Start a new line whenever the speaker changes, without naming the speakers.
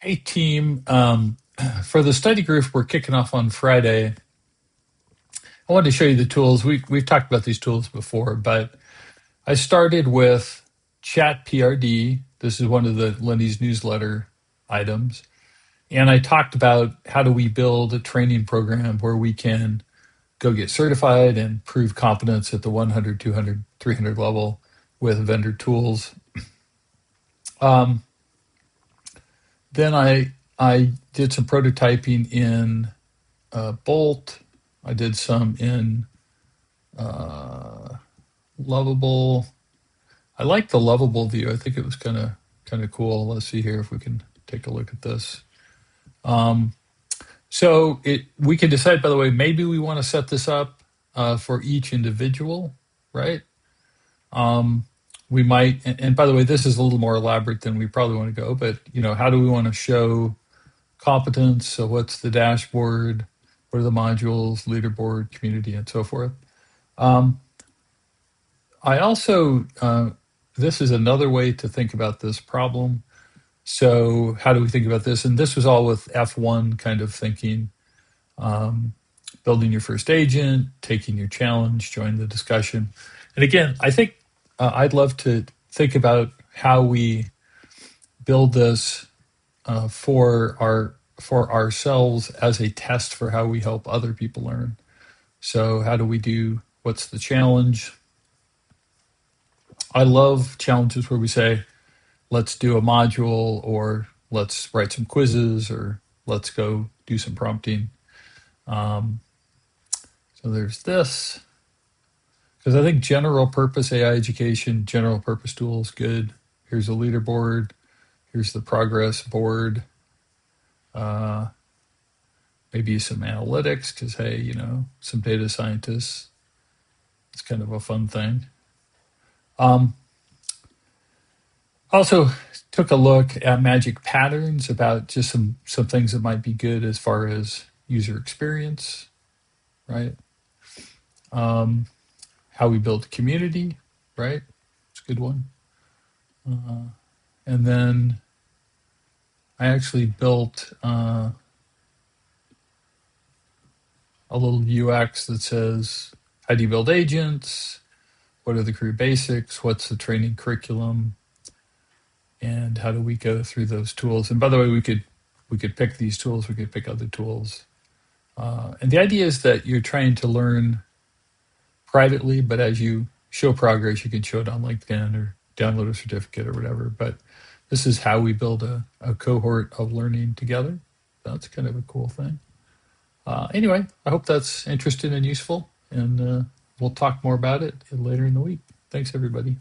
Hey, team. For the study group we're kicking off on Friday, I wanted to show you the tools. We've talked about these tools before, but I started with Chat PRD. This is one of the Lenny's newsletter items. And I talked about how do we build a training program where we can go get certified and prove competence at the 100, 200, 300 level with vendor tools. Um, then I did some prototyping in Bolt. I did some in uh, Lovable. I like the Lovable view. I think it was kind of cool. Let's see here if we can take a look at this. Um, so we can decide. By the way, maybe we want to set this up for each individual, right? Um, we might. And by the way, this is a little more elaborate than we probably want to go. But how do we want to show competence? So what's the dashboard? What are the modules, leaderboard, community, and so forth? Um, I also, this is another way to think about this problem. So, how do we think about this? And this was all with F1 kind of thinking, um, building your first agent, taking your challenge, join the discussion. And again, I think I'd love to think about how we build this for ourselves as a test for how we help other people learn. So, how do we do? What's the challenge? I love challenges where we say, let's do a module, or let's write some quizzes, or let's go do some prompting. Um, so there's this, because I think general purpose AI education, general purpose tools, good. Here's a leaderboard. Here's the progress board. Uh, Maybe some analytics, because, hey, some data scientists. It's kind of a fun thing. Um, Also took a look at magic patterns about just some things that might be good as far as user experience, right? Um, how we build a community, right? It's a good one. Uh, and then I actually built a little UX that says, how do you build agents? What are the career basics? What's the training curriculum? And how do we go through those tools? And by the way, we could pick these tools. We could pick other tools. And the idea is that you're trying to learn privately, but as you show progress, you can show it on LinkedIn or download a certificate or whatever. But this is how we build a cohort of learning together. That's kind of a cool thing. Anyway, I hope that's interesting and useful, and we'll talk more about it later in the week. Thanks, everybody.